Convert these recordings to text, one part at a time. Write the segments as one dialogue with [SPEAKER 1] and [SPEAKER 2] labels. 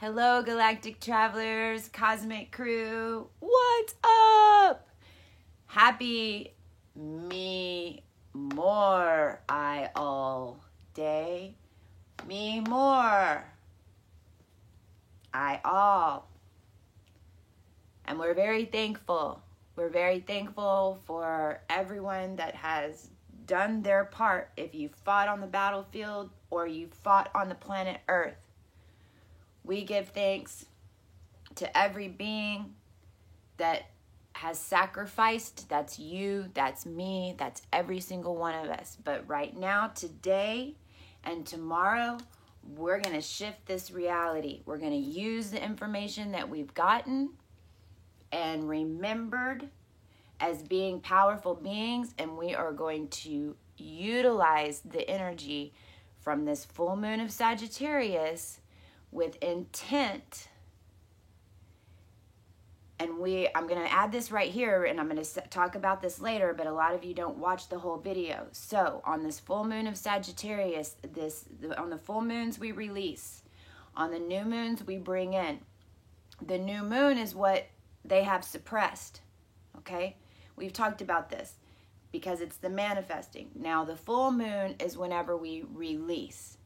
[SPEAKER 1] Hello, galactic travelers, cosmic crew. What's up? Happy me more I all day. Me more I all. And we're very thankful. We're very thankful for everyone that has done their part. If you fought on the battlefield or you fought on the planet Earth, we give thanks to every being that has sacrificed. That's you, that's me, that's every single one of us. But right now, today, and tomorrow, we're going to shift this reality. We're going to use the information that we've gotten and remembered as being powerful beings, and we are going to utilize the energy from this full moon of Sagittarius with intent. And I'm going to add this right here, and I'm going to talk about this later, but a lot of you don't watch the whole video. So on this full moon of Sagittarius, on the full moons we release. On the new moons we bring in. The new moon is what they have suppressed. Okay? We've talked about this because it's the manifesting. Now the full moon is whenever we release.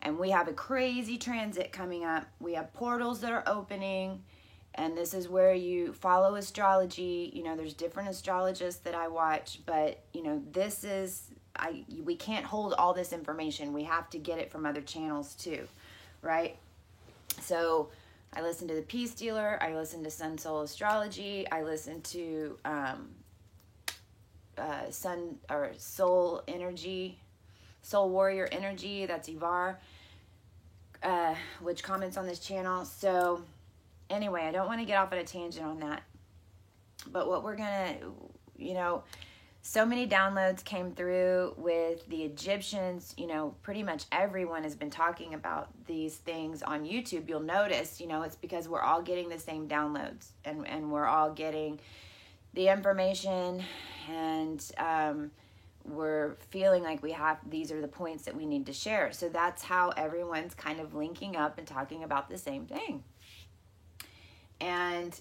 [SPEAKER 1] And we have a crazy transit coming up. We have portals that are opening. And this is where you follow astrology. You know, there's different astrologists that I watch. But, you know, we can't hold all this information. We have to get it from other channels too, right? So I listen to the Peace Dealer. I listen to Sun Soul Astrology. I listen to Soul Energy. Soul Warrior Energy, that's Ivar, which comments on this channel. So anyway, I don't want to get off on a tangent on that. But what we're going to, so many downloads came through with the Egyptians. Pretty much everyone has been talking about these things on YouTube. You'll notice, it's because we're all getting the same downloads and we're all getting the information, and we're feeling like these are the points that we need to share. So that's how everyone's kind of linking up and talking about the same thing. And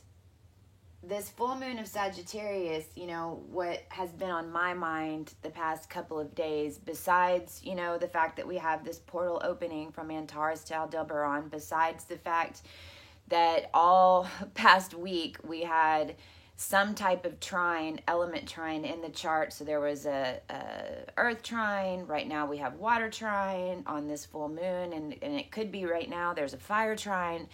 [SPEAKER 1] this full moon of Sagittarius, what has been on my mind the past couple of days, besides, the fact that we have this portal opening from Antares to Aldebaran, besides the fact that all past week we had some type of trine, element trine in the chart. So there was a earth trine. Right now we have water trine on this full moon, and it could be right now there's a fire trine.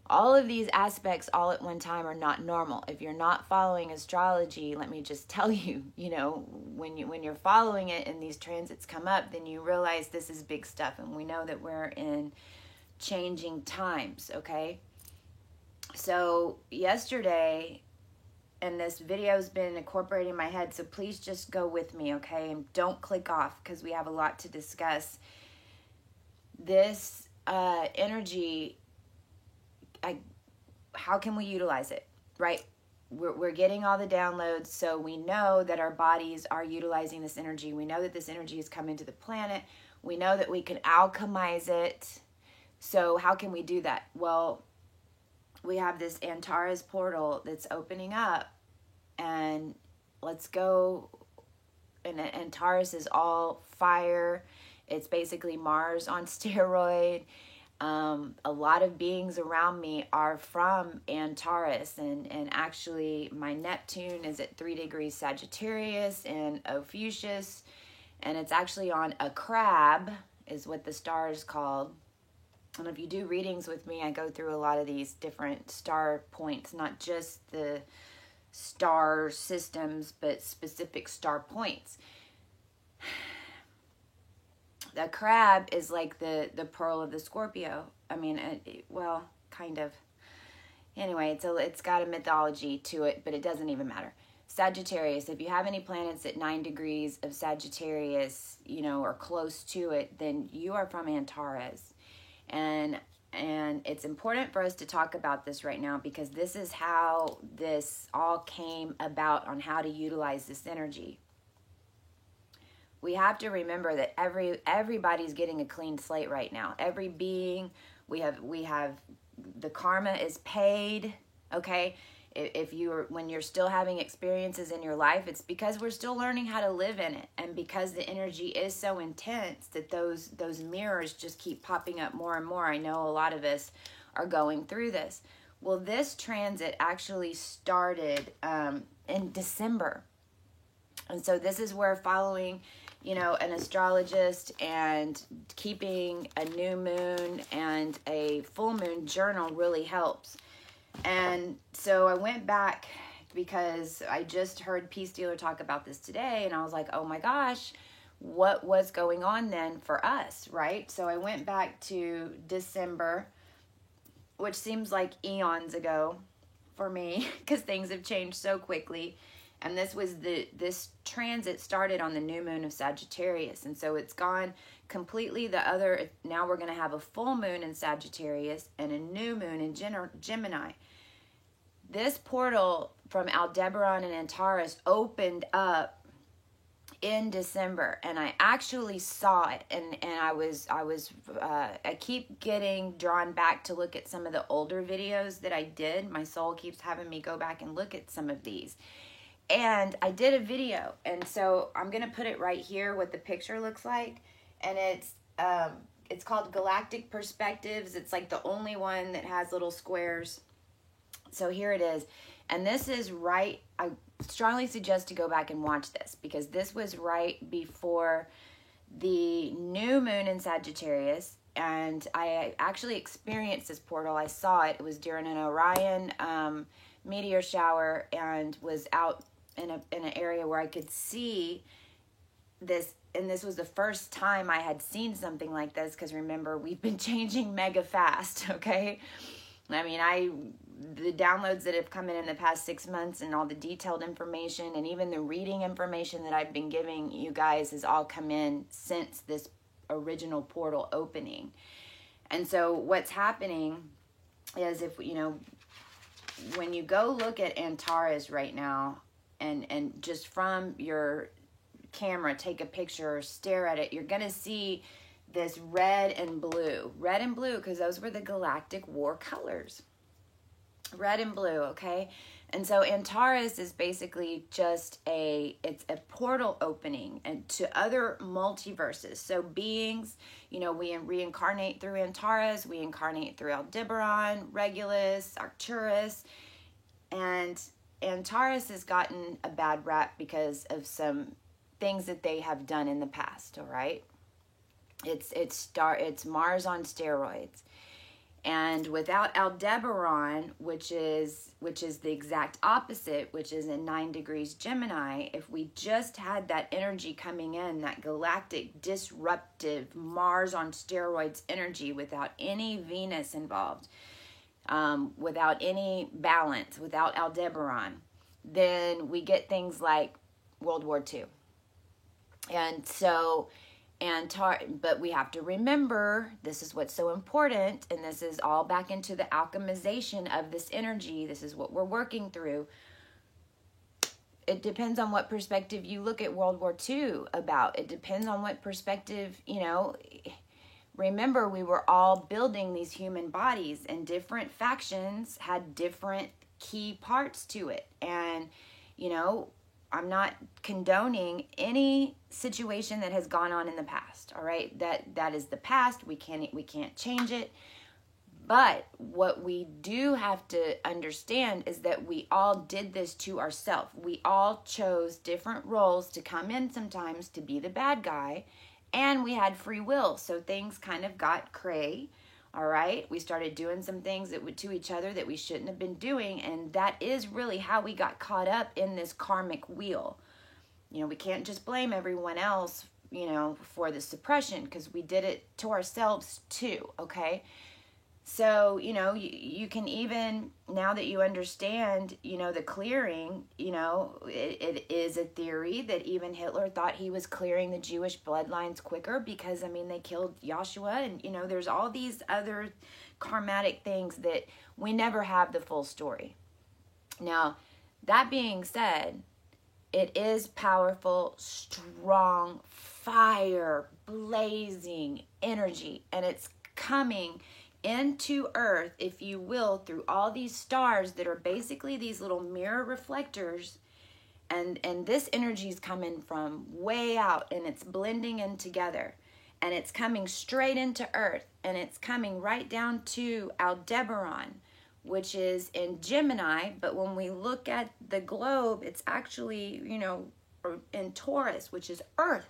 [SPEAKER 1] All of these aspects all at one time are not normal. If you're not following astrology, let me just tell you, when you're following it and these transits come up, then you realize this is big stuff, and we know that we're in changing times, okay? So yesterday, and this video's been incorporated in my head, so please just go with me, okay? And don't click off, because we have a lot to discuss. This energy, how can we utilize it, right? We're getting all the downloads, so we know that our bodies are utilizing this energy. We know that this energy is coming to the planet. We know that we can alchemize it. So how can we do that? Well, we have this Antares portal that's opening up, and let's go. And Antares is all fire. It's basically Mars on steroid. A lot of beings around me are from Antares, and actually my Neptune is at 3 degrees Sagittarius and Ophiuchus, and it's actually on a crab, is what the star is called. And if you do readings with me, I go through a lot of these different star points, not just the star systems, but specific star points. The crab is like the pearl of the Scorpio. I mean, well, kind of. Anyway, it's got a mythology to it, but it doesn't even matter. Sagittarius, if you have any planets at 9 degrees of Sagittarius, or close to it, then you are from Antares. And it's important for us to talk about this right now, because this is how this all came about, on how to utilize this energy. We have to remember that everybody's getting a clean slate right now. Every being We have the karma is paid, okay? If you're, when you're still having experiences in your life, it's because we're still learning how to live in it, and because the energy is so intense that those mirrors just keep popping up more and more. I know a lot of us are going through this. Well, this transit actually started in December, and so this is where following, you know, an astrologist and keeping a new moon and a full moon journal really helps. And so I went back because I just heard Peace Dealer talk about this today, and I was like, oh my gosh, what was going on then for us, right? So I went back to December, which seems like eons ago for me because things have changed so quickly. And this transit started on the new moon of Sagittarius, and so it's gone completely the other. Now we're going to have a full moon in Sagittarius and a new moon in Gemini. This portal from Aldebaran and Antares opened up in December, and I actually saw it, and I keep getting drawn back to look at some of the older videos that I did. My soul keeps having me go back and look at some of these. And I did a video, and so I'm going to put it right here, what the picture looks like. And it's called Galactic Perspectives. It's like the only one that has little squares. So here it is. And this is right, I strongly suggest to go back and watch this, because this was right before the new moon in Sagittarius. And I actually experienced this portal. I saw it. It was during an Orion meteor shower, and was out in an area where I could see this. And this was the first time I had seen something like this, because remember, we've been changing mega fast, okay? I mean, the downloads that have come in the past 6 months, and all the detailed information, and even the reading information that I've been giving you guys, has all come in since this original portal opening. And so what's happening is, if you know, when you go look at Antares right now, and just from your camera take a picture or stare at it, you're going to see this red and blue, because those were the galactic war colors, red and blue, okay? And so Antares is basically just it's a portal opening and to other multiverses. So beings, you know, we reincarnate through Antares, we incarnate through Aldebaran, Regulus, Arcturus, and Antares has gotten a bad rap because of some things that they have done in the past, all right? It's Mars on steroids. And without Aldebaran, which is the exact opposite, which is in 9 degrees Gemini, if we just had that energy coming in, that galactic disruptive Mars on steroids energy, without any Venus involved, without any balance, without Aldebaran, then we get things like World War II. And so, but we have to remember, this is what's so important, and this is all back into the alchemization of this energy. This is what we're working through. It depends on what perspective you look at World War II about. It depends on what perspective, you know. Remember, we were all building these human bodies, and different factions had different key parts to it. And, you know, I'm not condoning any situation that has gone on in the past, all right? That is the past. We can't change it. But what we do have to understand is that we all did this to ourselves. We all chose different roles to come in sometimes to be the bad guy, and we had free will. So things kind of got cray, all right? We started doing some things to each other that we shouldn't have been doing, and that is really how we got caught up in this karmic wheel. You know, we can't just blame everyone else, you know, for the suppression, because we did it to ourselves too, okay? So, you know, you can even, now that you understand, you know, the clearing, you know, it is a theory that even Hitler thought he was clearing the Jewish bloodlines quicker because, I mean, they killed Joshua, and, you know, there's all these other karmatic things that we never have the full story. Now, that being said, it is powerful, strong, fire, blazing energy, and it's coming into Earth, if you will, through all these stars that are basically these little mirror reflectors. And this energy is coming from way out, and it's blending in together, and it's coming straight into Earth, and it's coming right down to Aldebaran, which is in Gemini. But when we look at the globe, it's actually, you know, in Taurus, which is Earth.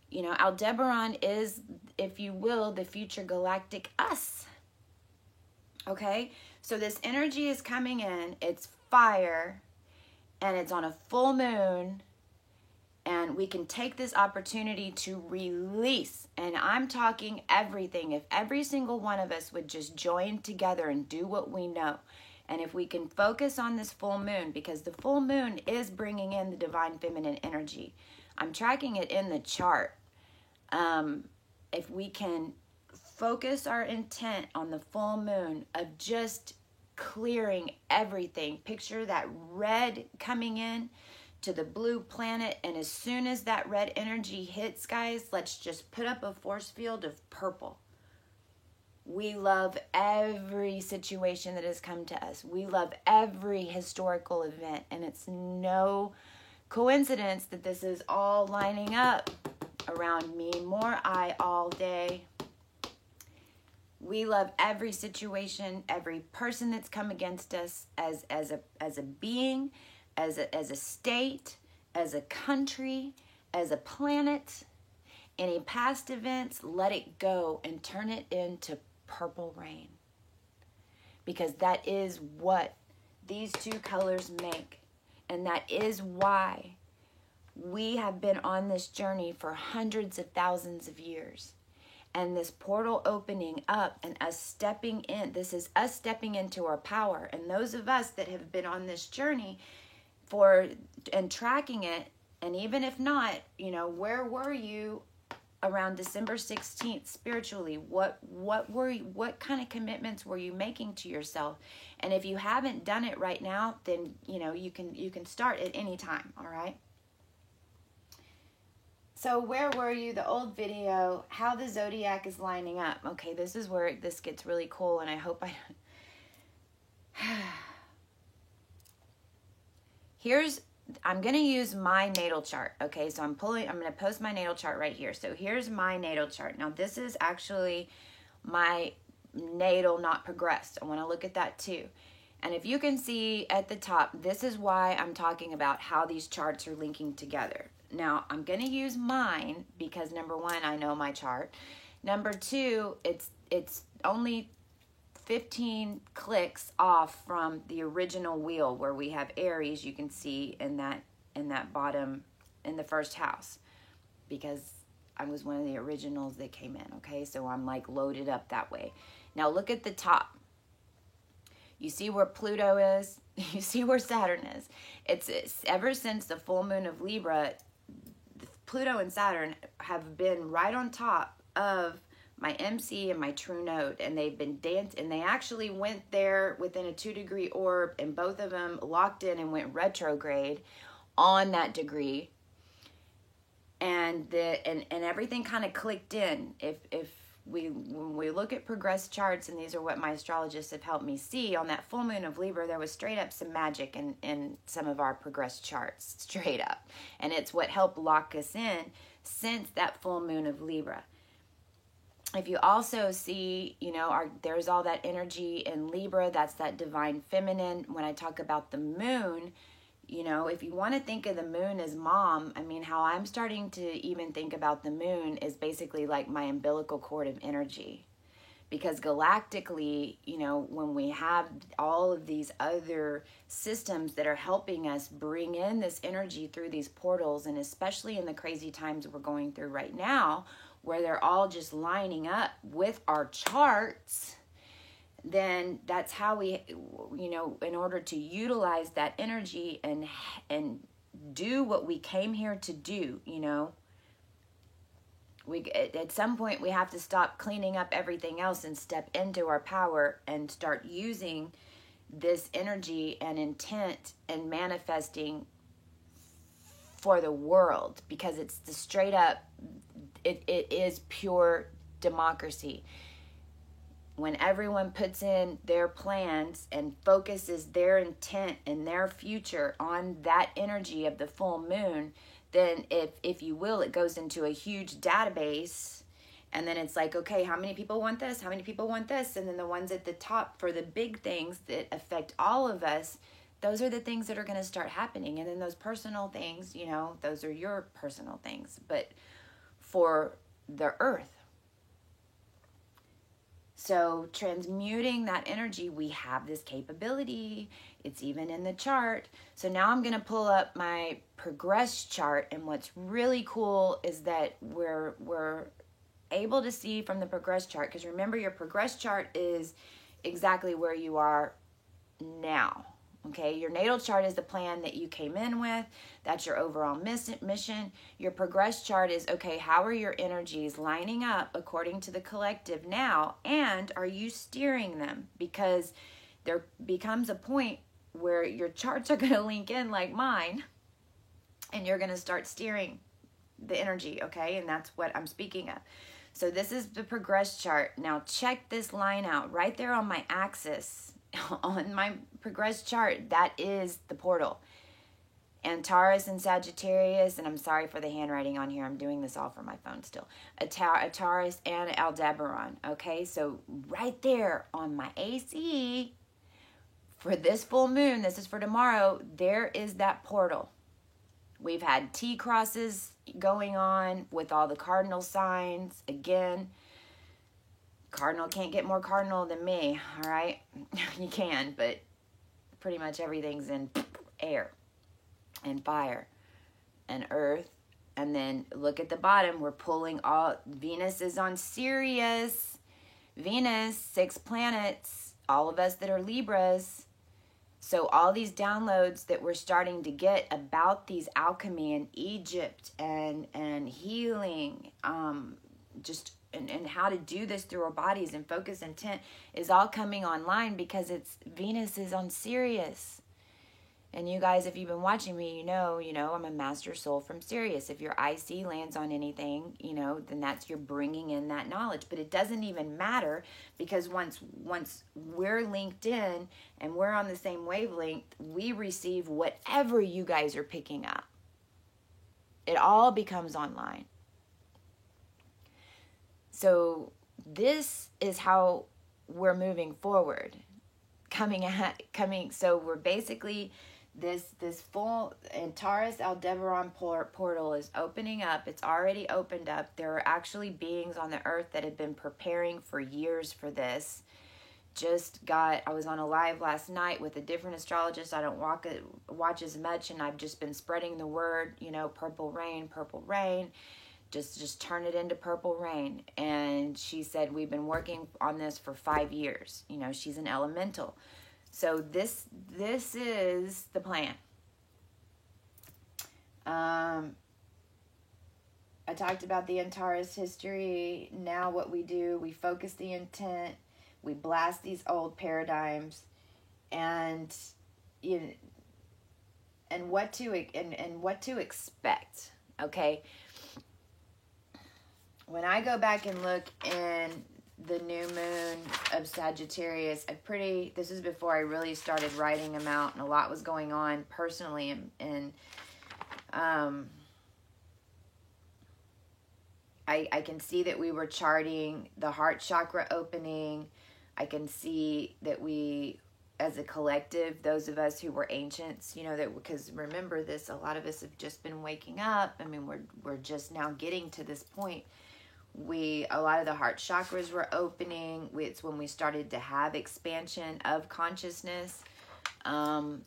[SPEAKER 1] You know, Aldebaran is, if you will, the future galactic us. Okay, so this energy is coming in, it's fire, and it's on a full moon, and we can take this opportunity to release. And I'm talking everything. If every single one of us would just join together and do what we know, and if we can focus on this full moon, because the full moon is bringing in the divine feminine energy. I'm tracking it in the chart. If we can focus our intent on the full moon of just clearing everything. Picture that red coming in to the blue planet, and as soon as that red energy hits, guys, let's just put up a force field of purple. We love every situation that has come to us. We love every historical event, and it's no coincidence that this is all lining up around me. More I all day. We love every situation, every person that's come against us as a being, as a state, as a country, as a planet. Any past events, let it go and turn it into purple rain. Because that is what these two colors make. And that is why we have been on this journey for hundreds of thousands of years. And this portal opening up and us stepping in, this is us stepping into our power. And those of us that have been on this journey and tracking it, and even if not, you know, where were you around December 16th spiritually? What kind of commitments were you making to yourself? And if you haven't done it right now, then, you know, you can start at any time, all right? So where were you? The old video, how the zodiac is lining up. Okay, this is where this gets really cool, and I hope I'm going to use my natal chart. Okay, so I'm going to post my natal chart right here. So here's my natal chart. Now this is actually my natal, not progressed. I want to look at that too. And if you can see at the top, this is why I'm talking about how these charts are linking together. Now, I'm going to use mine because, number one, I know my chart. Number two, it's only 15 clicks off from the original wheel where we have Aries, you can see in that bottom, in the first house, because I was one of the originals that came in, okay? So I'm like loaded up that way. Now look at the top. You see where Pluto is? You see where Saturn is? It's ever since the full moon of Libra, Pluto and Saturn have been right on top of my MC and my true node, and they've been dancing, and they actually went there within a 2-degree orb, and both of them locked in and went retrograde on that degree, and everything kind of clicked in. When we look at progressed charts, and these are what my astrologists have helped me see, on that full moon of Libra, there was straight up some magic in some of our progressed charts, straight up. And it's what helped lock us in since that full moon of Libra. If you also see, you know, there's all that energy in Libra, that's that divine feminine. When I talk about the moon, you know, if you want to think of the moon as mom, I mean, how I'm starting to even think about the moon is basically like my umbilical cord of energy. Because galactically, you know, when we have all of these other systems that are helping us bring in this energy through these portals, and especially in the crazy times we're going through right now, where they're all just lining up with our charts, then that's how we, you know, in order to utilize that energy and do what we came here to do, you know, at some point we have to stop cleaning up everything else and step into our power and start using this energy and intent and manifesting for the world, because it's the straight up, it is pure democracy. when everyone puts in their plans and focuses their intent and their future on that energy of the full moon, then if you will, it goes into a huge database. And then it's like, okay, how many people want this? How many people want this? And then the ones at the top for the big things that affect all of us, those are the things that are going to start happening. And then those personal things, you know, those are your personal things. But for the earth, so transmuting that energy, we have this capability. It's even in the chart. So now I'm going to pull up my progress chart. And what's really cool is that we're able to see from the progress chart, because remember, your progress chart is exactly where you are now. Okay, your natal chart is the plan that you came in with. That's your overall mission. Your progress chart is, okay, how are your energies lining up according to the collective now? And are you steering them? Because there becomes a point where your charts are going to link in like mine, and you're going to start steering the energy, okay? And that's what I'm speaking of. So this is the progress chart. Now check this line out right there on my axis. On my progress chart, that is the portal. Antares and Sagittarius, and I'm sorry for the handwriting on here. I'm doing this all from my phone still. Antares and Aldebaran. Okay, so right there on my AC for this full moon, this is for tomorrow, there is that portal. We've had T crosses going on with all the cardinal signs. Again, cardinal can't get more cardinal than me, all right? You can, but pretty much everything's in air and fire and earth. And then look at the bottom. We're pulling all... Venus is on Sirius. Venus, 6 planets, all of us that are Libras. So all these downloads that we're starting to get about these alchemy in Egypt and healing, just... And how to do this through our bodies and focus intent is all coming online because it's Venus is on Sirius. And you guys, if you've been watching me, you know, I'm a master soul from Sirius. If your IC lands on anything, then that's you're bringing in that knowledge. But it doesn't even matter because once we're linked in and we're on the same wavelength, we receive whatever you guys are picking up. It all becomes online. So this is how we're moving forward, so we're basically this full Antares Aldebaran portal is opening up. It's already opened up. There are actually beings on the earth that have been preparing for years for this. I was on a live last night with a different astrologist. I don't watch as much, and I've just been spreading the word, purple rain. Just turn it into purple rain. And she said, we've been working on this for 5 years. She's an elemental. So this is the plan. I talked about the Antares history. Now what we do, we focus the intent, we blast these old paradigms, and what to expect. Okay. When I go back and look in the new moon of Sagittarius, this is before I really started writing them out, and a lot was going on personally, and I can see that we were charting the heart chakra opening. I can see that we, as a collective, those of us who were ancients, that because remember this, a lot of us have just been waking up. I mean, we're just now getting to this point. A lot of the heart chakras were opening. It's when we started to have expansion of consciousness. And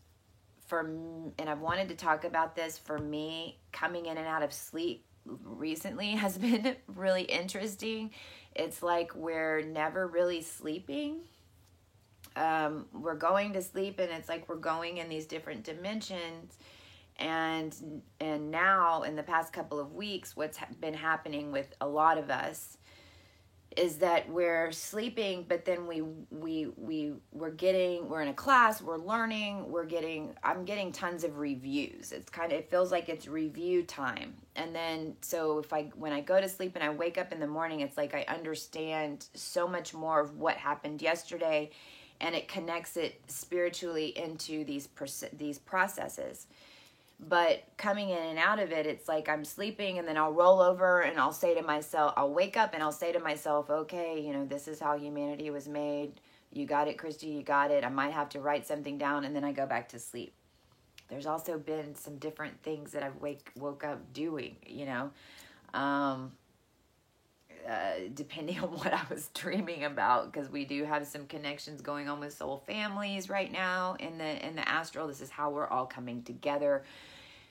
[SPEAKER 1] I've wanted to talk about this. For me, coming in and out of sleep recently has been really interesting. It's like we're never really sleeping. We're going to sleep, and it's like we're going in these different dimensions. And now in the past couple of weeks, what's been happening with a lot of us is that we're sleeping, but then we're in a class, we're learning, I'm getting tons of reviews. It feels like it's review time. And then, so when I go to sleep and I wake up in the morning, it's like I understand so much more of what happened yesterday, and it connects it spiritually into these processes. But coming in and out of it, it's like I'm sleeping and then I'll roll over and I'll wake up and I'll say to myself, okay, this is how humanity was made. You got it, Christy, you got it. I might have to write something down, and then I go back to sleep. There's also been some different things that I've woke up doing, depending on what I was dreaming about, because we do have some connections going on with soul families right now in the astral. This is how we're all coming together,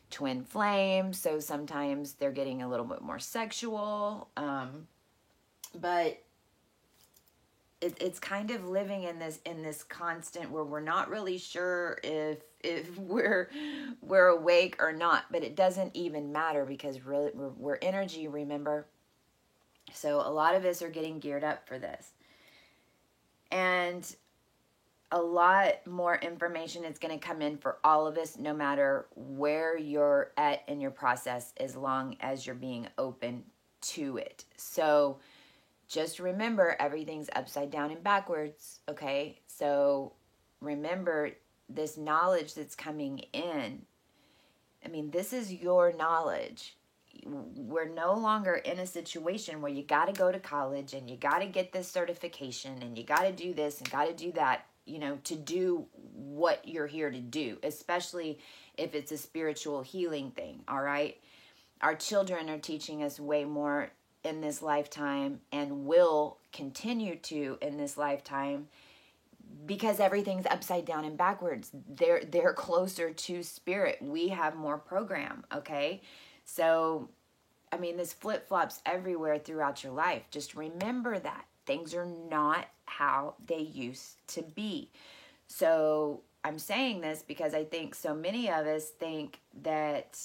[SPEAKER 1] twin flames. So sometimes they're getting a little bit more sexual, but it's kind of living in this constant where we're not really sure if we're awake or not, but it doesn't even matter, because really we're energy, remember. So a lot of us are getting geared up for this. And a lot more information is going to come in for all of us, no matter where you're at in your process, as long as you're being open to it. So just remember, everything's upside down and backwards, okay? So remember, this knowledge that's coming in, this is your knowledge. We're no longer in a situation where you got to go to college and you got to get this certification and you got to do this and got to do that, to do what you're here to do, especially if it's a spiritual healing thing, all right? Our children are teaching us way more in this lifetime, and will continue to in this lifetime, because everything's upside down and backwards. They're closer to spirit. We have more program, okay? So, this flip-flops everywhere throughout your life. Just remember that. Things are not how they used to be. So, I'm saying this because I think so many of us think that,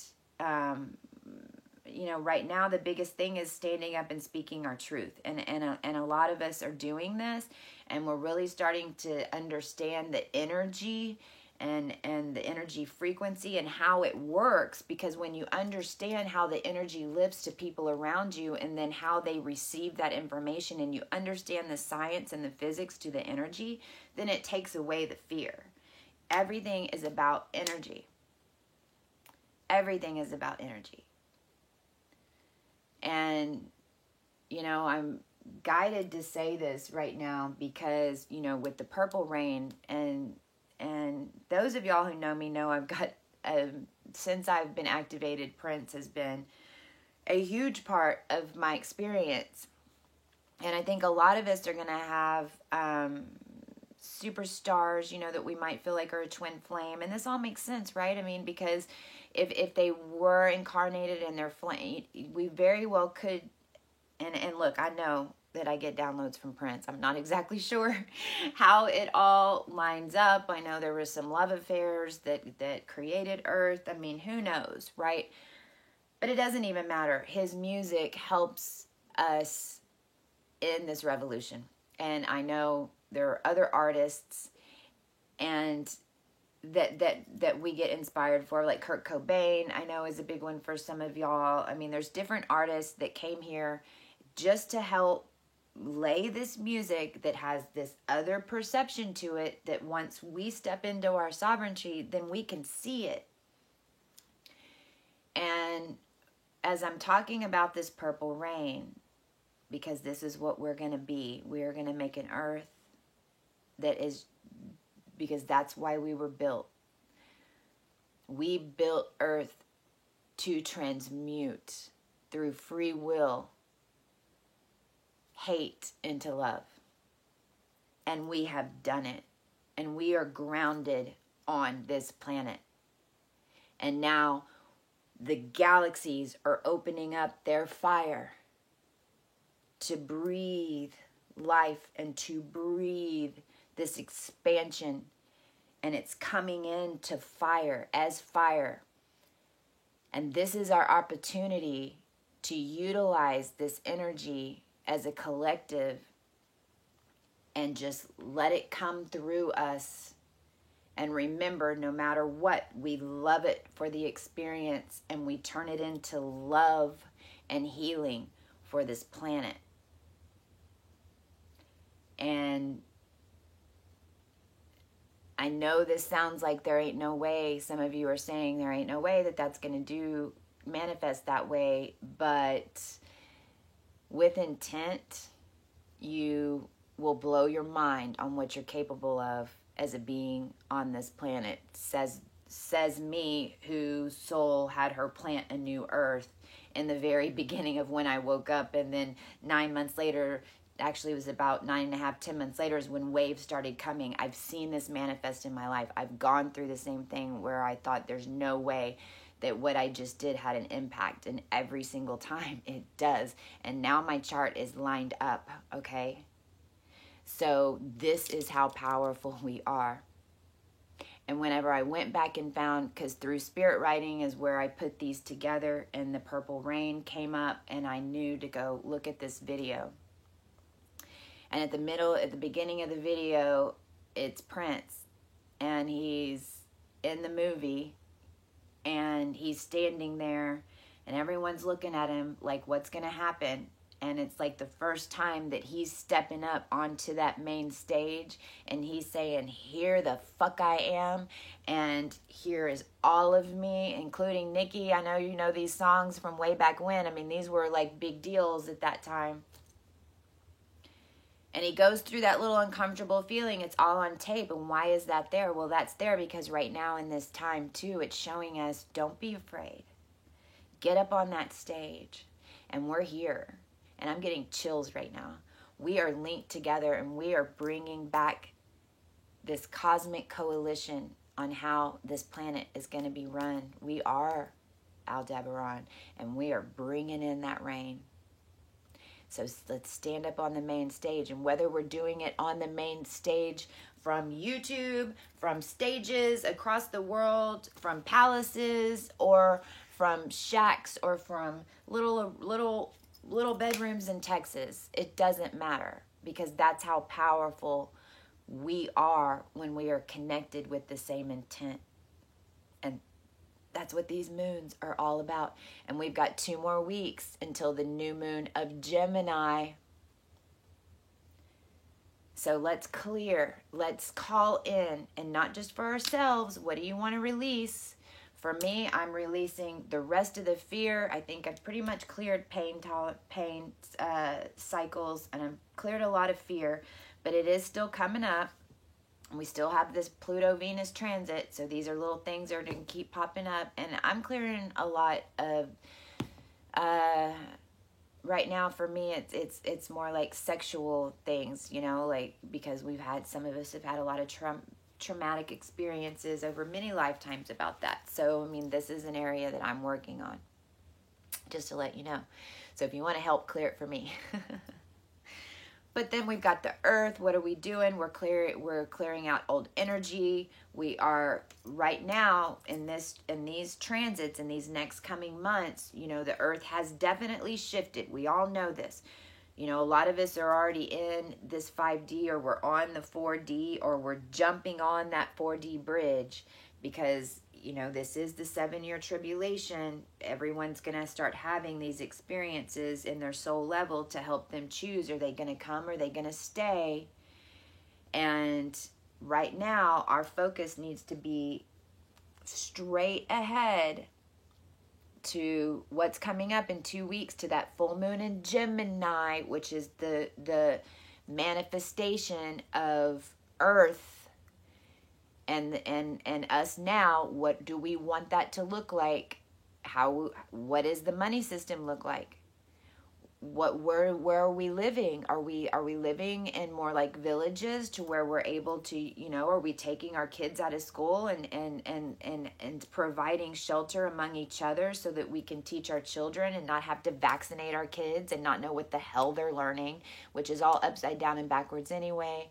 [SPEAKER 1] right now the biggest thing is standing up and speaking our truth. And a lot of us are doing this, and we're really starting to understand the energy and the energy frequency and how it works, because when you understand how the energy lifts to people around you, and then how they receive that information, and you understand the science and the physics to the energy, then it takes away the fear. Everything is about energy. Everything is about energy. And, I'm guided to say this right now because, with the purple rain, and those of y'all who know me know I've got, since I've been activated, Prince has been a huge part of my experience. And I think a lot of us are going to have superstars, that we might feel like are a twin flame. And this all makes sense, right? Because if they were incarnated in their flame, we very well could. And look, I know that I get downloads from Prince. I'm not exactly sure how it all lines up. I know there were some love affairs that created Earth. Who knows, right? But it doesn't even matter. His music helps us in this revolution. And I know there are other artists and that we get inspired for, like Kurt Cobain, I know is a big one for some of y'all. There's different artists that came here just to help lay this music that has this other perception to it, that once we step into our sovereignty, then we can see it. And as I'm talking about this purple rain, because this is what we're going to be, we are going to make an earth that is, because that's why we were built. We built earth to transmute through free will hate into love. And we have done it. And we are grounded on this planet. And now the galaxies are opening up their fire to breathe life and to breathe this expansion. And it's coming into fire as fire. And this is our opportunity to utilize this energy as a collective and just let it come through us. And remember, no matter what, we love it for the experience, and we turn it into love and healing for this planet. And I know this sounds like there ain't no way. Some of you are saying there ain't no way that that's going to manifest that way. But with intent, you will blow your mind on what you're capable of as a being on this planet. Says me, whose soul had her plant a new earth in the very beginning of when I woke up. And then 9 months later, actually it was about 9.5, 10 months later, is when waves started coming. I've seen this manifest in my life. I've gone through the same thing where I thought there's no way that what I just did had an impact, and every single time it does. And now my chart is lined up, okay? So this is how powerful we are. And whenever I went back and found, because through spirit writing is where I put these together, and the purple rain came up, and I knew to go look at this video. And at the beginning of the video, it's Prince, and he's in the movie, and he's standing there, and everyone's looking at him like, what's going to happen? And it's like the first time that he's stepping up onto that main stage, and he's saying, here the fuck I am, and here is all of me, including Nikki. I know you know these songs from way back when. I mean, these were like big deals at that time. And he goes through that little uncomfortable feeling. It's all on tape. And why is that there? Well, that's there because right now in this time too, it's showing us, don't be afraid. Get up on that stage. And we're here. And I'm getting chills right now. We are linked together, and we are bringing back this cosmic coalition on how this planet is going to be run. We are Aldebaran, and we are bringing in that rain. So let's stand up on the main stage. And whether we're doing it on the main stage from YouTube, from stages across the world, from palaces, or from shacks, or from little bedrooms in Texas, it doesn't matter, because that's how powerful we are when we are connected with the same intent. And that's what these moons are all about. And we've got 2 more weeks until the new moon of Gemini. So let's clear, let's call in, and not just for ourselves. What do you want to release? For me, I'm releasing the rest of the fear. I think I've pretty much cleared pain cycles, and I've cleared a lot of fear, but it is still coming up. We still have this Pluto-Venus transit, so these are little things that are going to keep popping up, and I'm clearing a lot of, right now for me, it's more like sexual things, you know, like, because some of us have had a lot of traumatic experiences over many lifetimes about that. So, I mean, this is an area that I'm working on, just to let you know. So if you want to help clear it for me. But then we've got the earth. What are we doing? We're clearing out old energy. We are right now in these transits, in these next coming months, you know, the earth has definitely shifted. We all know this. You know, a lot of us are already in this 5D, or we're on the 4D, or we're jumping on that 4D bridge, because, you know, this is the 7-year tribulation. Everyone's going to start having these experiences in their soul level to help them choose. Are they going to come, or are they going to stay? And right now, our focus needs to be straight ahead to what's coming up in 2 weeks, to that full moon in Gemini, which is the manifestation of Earth and us now. What do we want that to look like? What does the money system look like? Where are we living? Are we living in more like villages to where we're able to, you know, are we taking our kids out of school and providing shelter among each other so that we can teach our children and not have to vaccinate our kids and not know what the hell they're learning, which is all upside down and backwards anyway.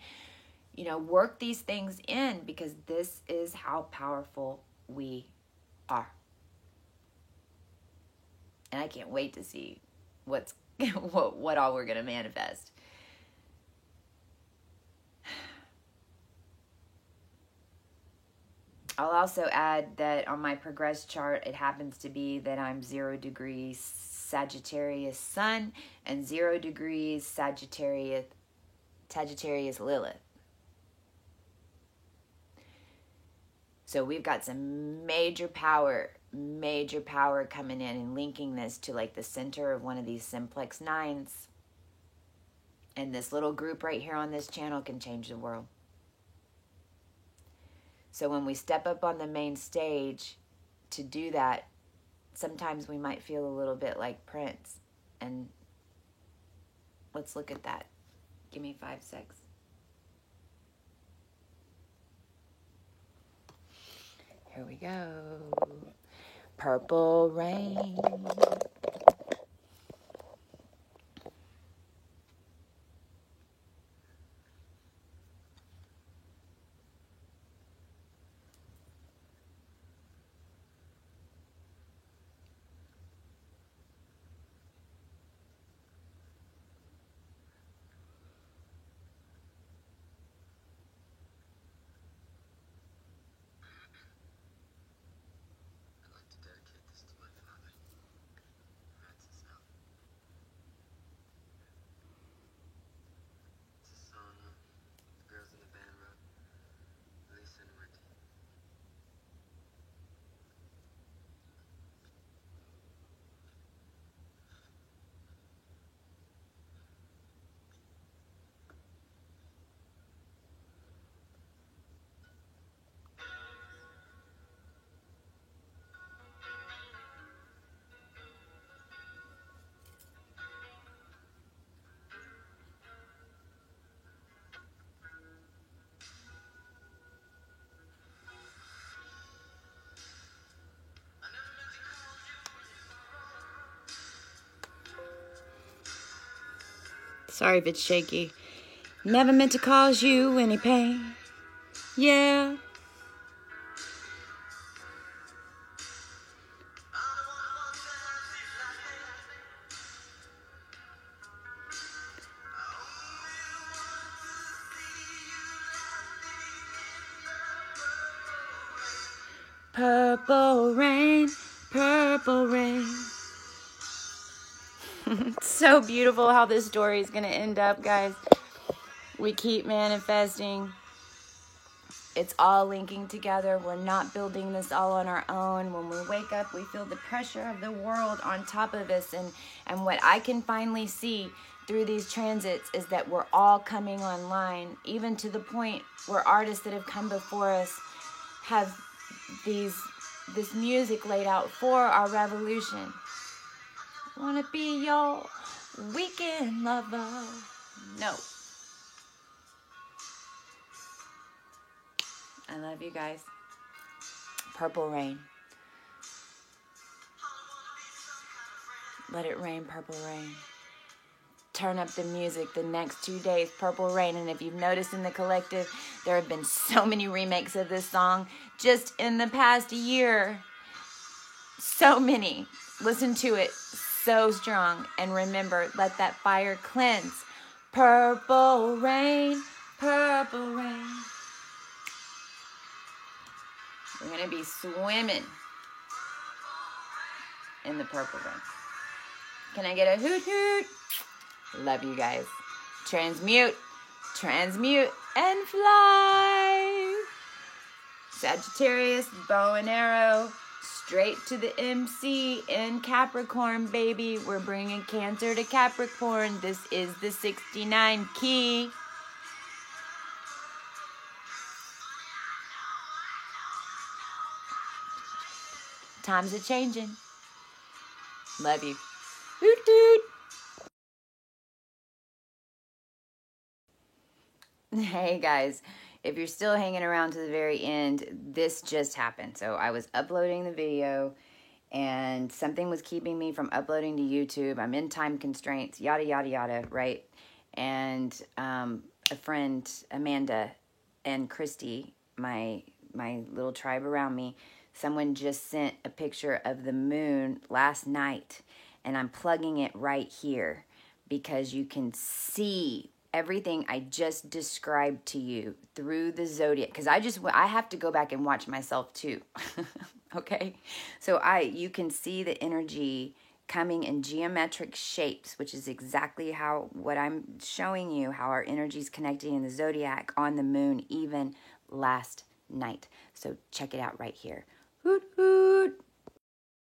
[SPEAKER 1] You know, work these things in, because this is how powerful we are. And I can't wait to see what's what all we're going to manifest. I'll also add that on my progress chart, it happens to be that I'm 0 degrees Sagittarius Sun and 0 degrees Sagittarius Lilith. So we've got some major power coming in and linking this to like the center of one of these simplex nines. And this little group right here on this channel can change the world. So when we step up on the main stage to do that, sometimes we might feel a little bit like Prince. And let's look at that. Give me 5 seconds. Here we go. Purple Rain. Sorry if it's shaky. Never meant to cause you any pain. Yeah. Purple rain, purple rain. It's so beautiful how this story is going to end up, guys. We keep manifesting. It's all linking together. We're not building this all on our own. When we wake up, we feel the pressure of the world on top of us. And what I can finally see through these transits is that we're all coming online, even to the point where artists that have come before us have this music laid out for our revolution. Wanna be your weekend lover? No. I love you guys. Purple rain. Let it rain, purple rain. Turn up the music the next 2 days, Purple Rain. And if you've noticed in the collective, there have been so many remakes of this song just in the past year. So many. Listen to it. So strong. And remember, let that fire cleanse. Purple rain, purple rain. We're going to be swimming in the purple rain. Can I get a hoot hoot? Love you guys. Transmute, transmute, and fly. Sagittarius, bow and arrow. Straight to the MC in Capricorn, baby. We're bringing Cancer to Capricorn. This is the 69 key. Times are changing. Love you. Hoot hoot. Hey guys. If you're still hanging around to the very end, this just happened. So I was uploading the video and something was keeping me from uploading to YouTube. I'm in time constraints, yada, yada, yada, right? And a friend, Amanda, and Christy, my little tribe around me, someone just sent a picture of the moon last night, and I'm plugging it right here. because you can see everything I just described to you through the zodiac. Because I have to go back and watch myself too. Okay? So you can see the energy coming in geometric shapes, which is exactly what I'm showing you, how our energy is connecting in the zodiac on the moon even last night. So check it out right here. Hoot, hoot.